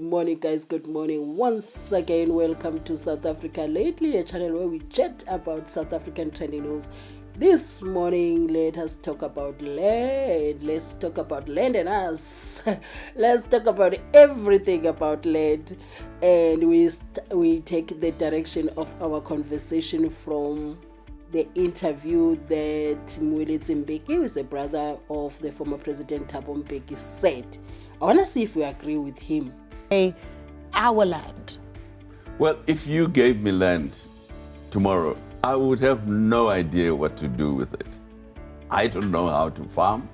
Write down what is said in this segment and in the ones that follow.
morning, guys. Good morning. Once again, welcome to South Africa Lately, a channel where we chat about South African trending news. This morning, let us talk about land. Let's talk about land and us. Let's talk about everything about land. And we take the direction of our conversation from the interview that Moeletsi Mbeki, who is a brother of the former President Thabo Mbeki, said. I want to see if we agree with him. Our land. Well, if you gave me land tomorrow, I would have no idea what to do with it. I don't know how to farm.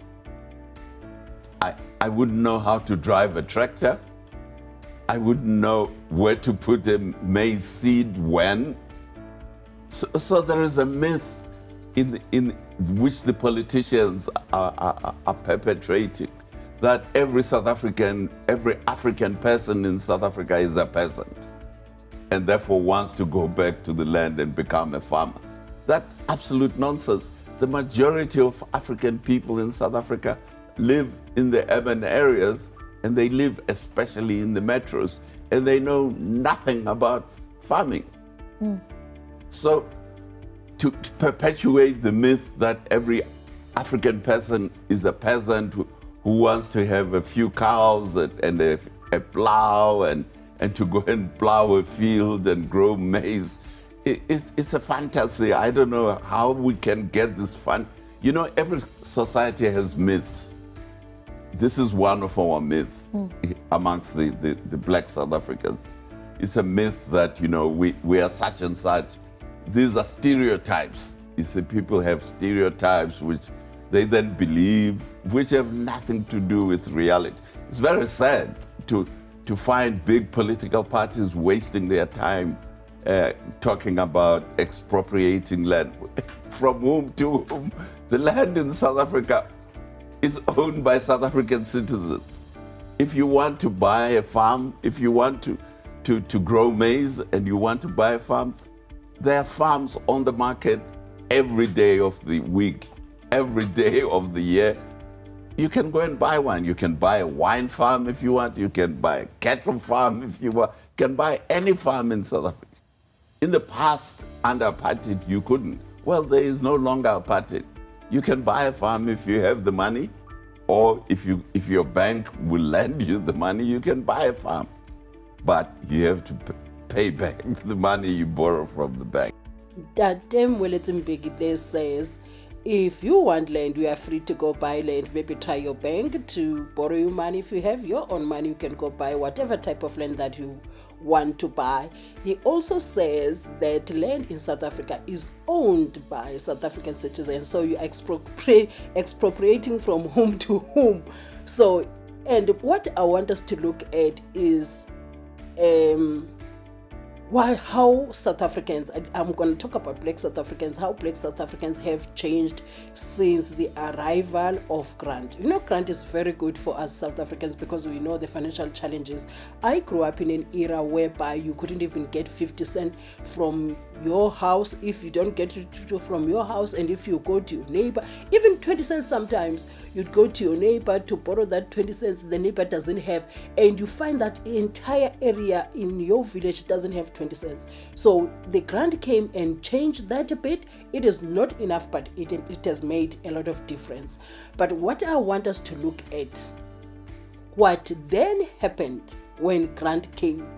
I wouldn't know how to drive a tractor. I wouldn't know where to put a maize seed when. So there is a myth in which the politicians are perpetrating, that every African person in South Africa is a peasant and therefore wants to go back to the land and become a farmer. That's absolute nonsense. The majority of African people in South Africa live in the urban areas, and they live especially in the metros, and they know nothing about farming. So to perpetuate the myth that every African person is a peasant who wants to have a few cows and a plow and to go and plow a field and grow maize, it's a fantasy. I don't know how we can get this fun. You know, every society has myths. This is one of our myths amongst the black South Africans. It's a myth that, you know, we are such and such. These are stereotypes. You see, people have stereotypes which they then believe, which have nothing to do with reality. It's very sad to find big political parties wasting their time talking about expropriating land. From whom to whom? The land in South Africa is owned by South African citizens. If you want to buy a farm, if you want to grow maize and you want to buy a farm, there are farms on the market every day of the week, every day of the year. You can go and buy one. You can buy a wine farm if you want. You can buy a cattle farm if you want. You can buy any farm in South Africa. In the past, under apartheid, you couldn't. Well, there is no longer apartheid. You can buy a farm if you have the money, or if your bank will lend you the money, you can buy a farm. But you have to pay back the money you borrow from the bank. That Moeletsi Mbeki there says, if you want land, you are free to go buy land. Maybe try your bank to borrow you money. If you have your own money, you can go buy whatever type of land that you want to buy. He also says that land in South Africa is owned by South African citizens. So you expropriating from whom to whom. So, and what I want us to look at is how South Africans, I'm going to talk about black South Africans, how black South Africans have changed since the arrival of grant. You know, grant is very good for us South Africans because we know the financial challenges. I grew up in an era whereby you couldn't even get 50 cents from your house if you don't get it from your house, and if you go to your neighbor, even 20 cents sometimes, you'd go to your neighbor to borrow that 20 cents the neighbor doesn't have, and you find that entire area in your village doesn't have 20 cents. So the grant came and changed that a bit. It is not enough, but it has made a lot of difference. But what I want us to look at, what then happened when grant came.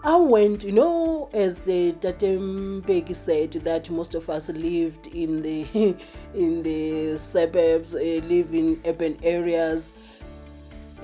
I went, you know, as Tate Mbeki said, that most of us lived in the suburbs, live in urban areas.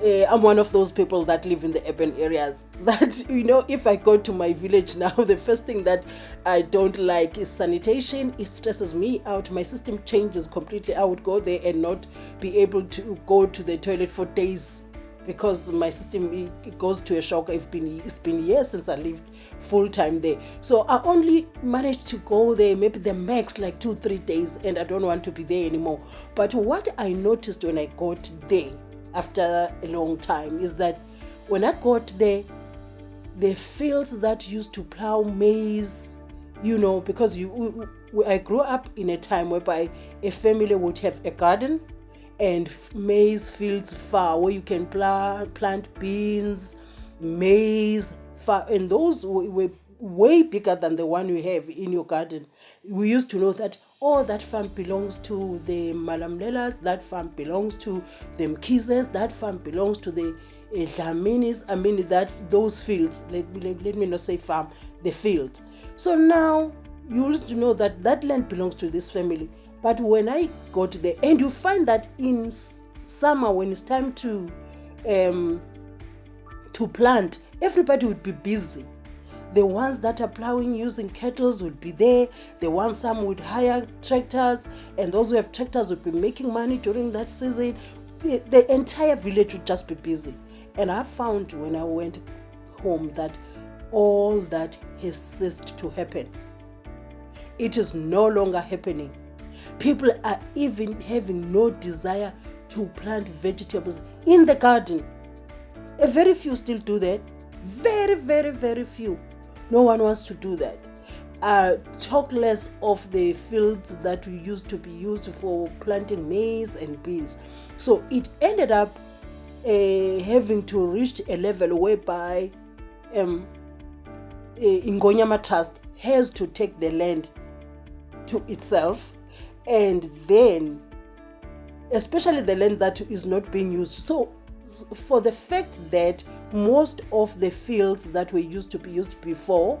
I'm one of those people that live in the urban areas. That, you know, if I go to my village now, the first thing that I don't like is sanitation. It stresses me out. My system changes completely. I would go there and not be able to go to the toilet for days, because my system, it goes to a shock. It's been years since I lived full time there. So I only managed to go there maybe the max like 2-3 days, and I don't want to be there anymore. But what I noticed when I got there after a long time is that when I got there, the fields that used to plow maize, you know, because I grew up in a time whereby a family would have a garden and maize fields far where you can plant beans, maize farm, and those were way bigger than the one you have in your garden. We used to know that, oh, that farm belongs to the Malamlelas, that farm belongs to the Mkizes, that farm belongs to the Dlaminis. I mean, that those fields, let me not say farm, the field. So now you used to know that that land belongs to this family. But when I got there, and you find that in summer, when it's time to plant, everybody would be busy. The ones that are plowing using kettles would be there. The ones, some would hire tractors, and those who have tractors would be making money during that season. The entire village would just be busy. And I found when I went home that all that has ceased to happen. It is no longer happening. People are even having no desire to plant vegetables in the garden. A very few still do that. Very, very, very few. No one wants to do that. Talk less of the fields that we used to be used for planting maize and beans. So it ended up having to reach a level whereby Ingonyama Trust has to take the land to itself, and then especially the land that is not being used. So for the fact that most of the fields that were used to be used before,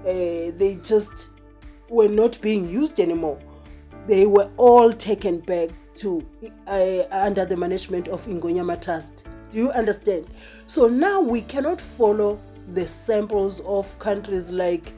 they just were not being used anymore. They were all taken back to under the management of Ingonyama Trust. Do you understand? So now we cannot follow the samples of countries like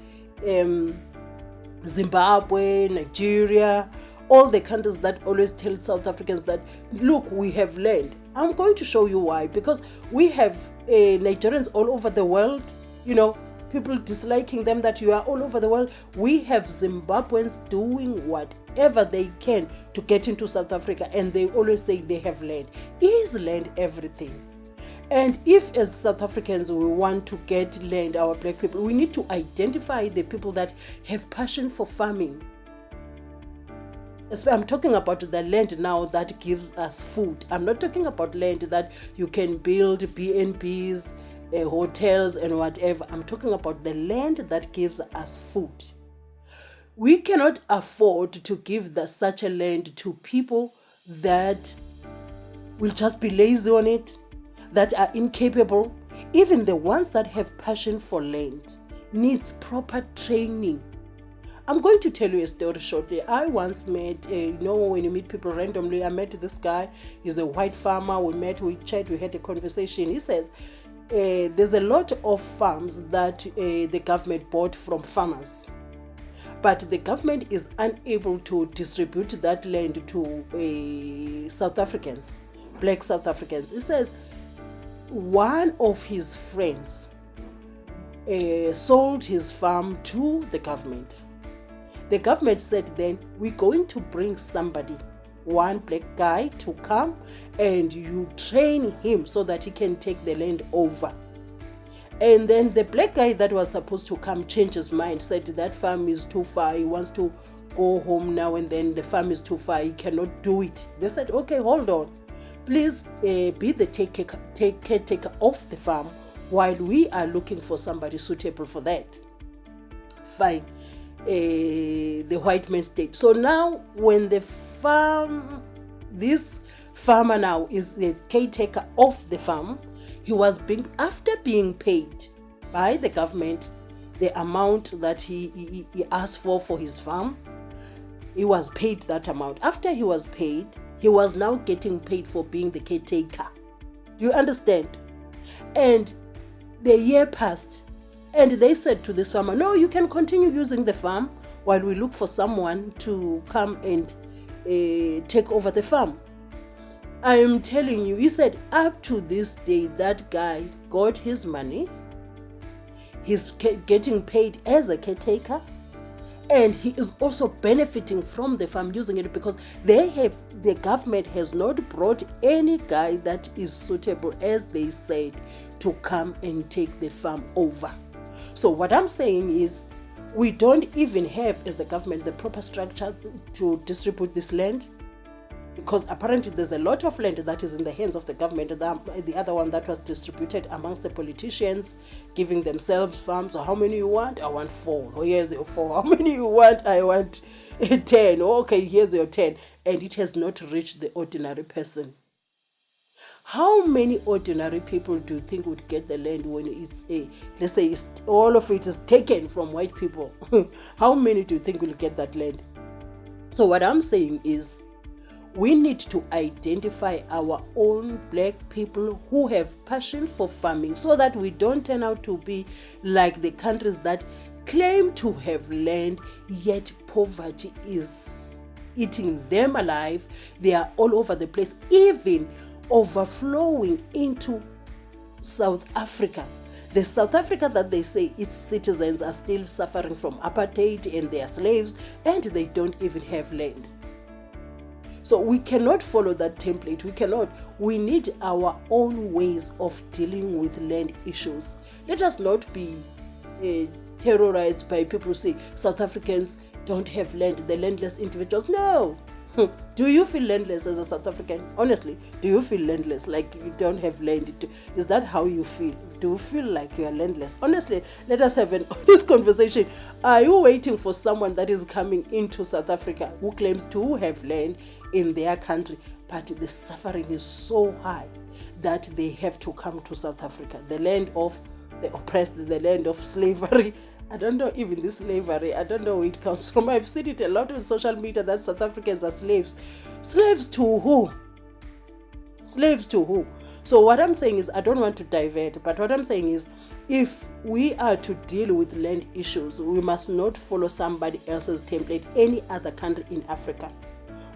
Zimbabwe, Nigeria, all the countries that always tell South Africans that, look, we have land. I'm going to show you why. Because we have Nigerians all over the world, you know, people disliking them that you are all over the world. We have Zimbabweans doing whatever they can to get into South Africa, and they always say they have land. Is land everything? And if as South Africans we want to get land, our black people, we need to identify the people that have passion for farming. I'm talking about the land now that gives us food. I'm not talking about land that you can build B&Bs, hotels and whatever. I'm talking about the land that gives us food. We cannot afford to give such a land to people that will just be lazy on it, that are incapable. Even the ones that have passion for land needs proper training. I'm going to tell you a story shortly. I once met, when you meet people randomly, I met this guy. He's a white farmer. We met, we chatted, we had a conversation. He says, there's a lot of farms that the government bought from farmers, but the government is unable to distribute that land to South Africans, black South Africans. He says one of his friends sold his farm to the government. The government said then, we're going to bring somebody, one black guy, to come and you train him so that he can take the land over. And then the black guy that was supposed to come changed his mind, said that farm is too far, he wants to go home now, and then the farm is too far, he cannot do it. They said, okay, hold on. Please be the caretaker of the farm while we are looking for somebody suitable for that. Fine. The white man stayed. So now when this farmer now is the caretaker of the farm, he was after being paid by the government the amount that he asked for his farm. He was paid that amount. After he was paid, he was now getting paid for being the caretaker. Do you understand? And the year passed, and they said to this farmer, no, you can continue using the farm while we look for someone to come and take over the farm. I am telling you, he said up to this day, that guy got his money. He's getting paid as a caretaker, and he is also benefiting from the farm using it, because the government has not brought any guy that is suitable, as they said, to come and take the farm over. So what I'm saying is, we don't even have, as the government, the proper structure to distribute this land. because apparently there's a lot of land that is in the hands of the government. The other one that was distributed amongst the politicians, giving themselves farms. So how many you want? I want 4. Oh, here's your 4. How many you want? I want 10. Oh, okay, here's your 10. And it has not reached the ordinary person. How many ordinary people do you think would get the land when it's let's say all of it is taken from white people? How many do you think will get that land? So what I'm saying is, we need to identify our own black people who have passion for farming, so that we don't turn out to be like the countries that claim to have land, yet poverty is eating them alive. They are all over the place, even overflowing into South Africa. The South Africa that they say its citizens are still suffering from apartheid and they are slaves, and they don't even have land. So we cannot follow that template. We cannot. We need our own ways of dealing with land issues. Let us not be terrorized by people who say South Africans don't have land, the landless individuals. No. Do you feel landless as a South African? Honestly, do you feel landless, like you don't have land? Is that how you feel? Do you feel like you are landless? Honestly, let us have an honest conversation. Are you waiting for someone that is coming into South Africa who claims to have land in their country, but the suffering is so high that they have to come to South Africa, the land of the oppressed, the land of slavery? I don't know even this slavery. I don't know where it comes from. I've seen it a lot on social media that South Africans are slaves. Slaves to who? Slaves to who? So what I'm saying is, I don't want to divert, but what I'm saying is, if we are to deal with land issues, we must not follow somebody else's template, any other country in Africa.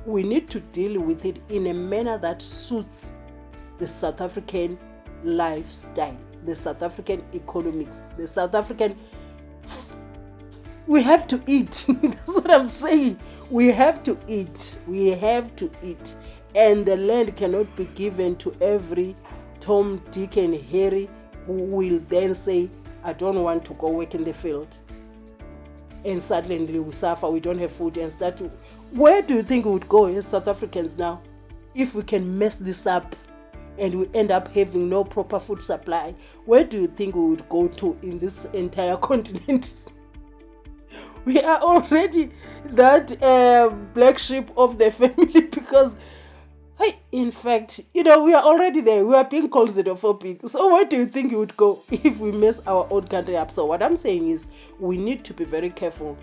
We need to deal with it in a manner that suits the South African lifestyle, the South African economics, the South African... We have to eat. That's what I'm saying. We have to eat. We have to eat. And the land cannot be given to every Tom, Dick and Harry who will then say, I don't want to go work in the field. And suddenly we suffer, we don't have food and start to... Where do you think we would go as South Africans now if we can mess this up and we end up having no proper food supply? Where do you think we would go to in this entire continent? We are already that black sheep of the family, because in fact, we are already there. We are being called xenophobic. So where do you think you would go if we mess our own country up? So what I'm saying is, we need to be very careful.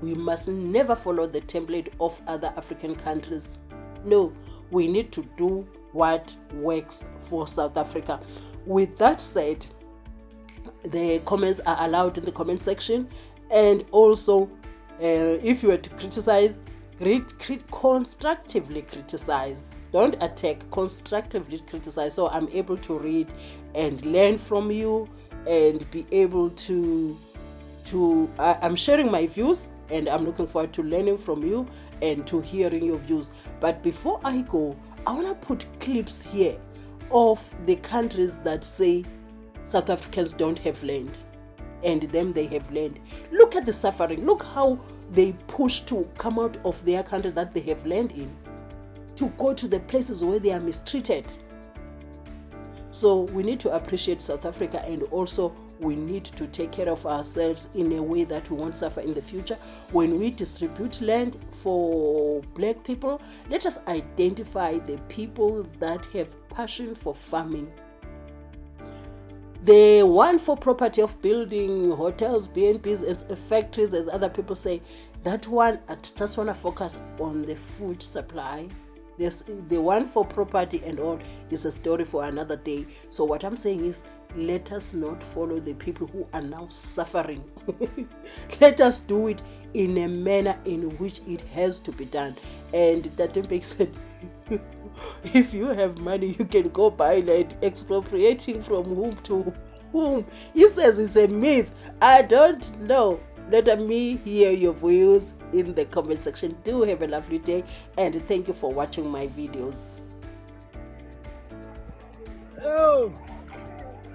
We must never follow the template of other African countries. No, we need to do what works for South Africa. With that said, the comments are allowed in the comment section. And also, if you were to criticize, constructively criticize. Don't attack, constructively criticize. So I'm able to read and learn from you and be able to I'm sharing my views, and I'm looking forward to learning from you and to hearing your views. But before I go, I want to put clips here of the countries that say South Africans don't have land, and them they have land. Look at the suffering. Look how they push to come out of their country that they have land in, to go to the places where they are mistreated. So we need to appreciate South Africa, and also we need to take care of ourselves in a way that we won't suffer in the future. When we distribute land for black people, let us identify the people that have passion for farming. The one for property of building hotels, BNBs, as factories, as other people say, that one, I just want to focus on the food supply. The one for property and all is a story for another day. So what I'm saying is, let us not follow the people who are now suffering. Let us do it in a manner in which it has to be done. And that Mbeki said, if you have money, you can go buy land. Expropriating from whom to whom? He says it's a myth. I don't know. Let me hear your views in the comment section. Do have a lovely day, and thank you for watching my videos. Oh,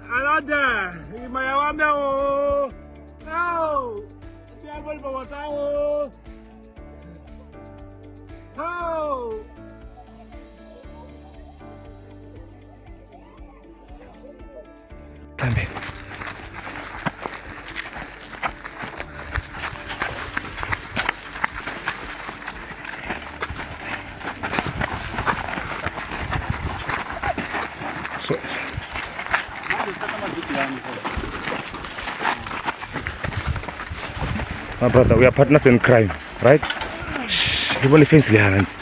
Alada, Imayawame, oh, oh, Hambe. So, my brother, we are partners in crime, right? Shh, you want to fence the hand.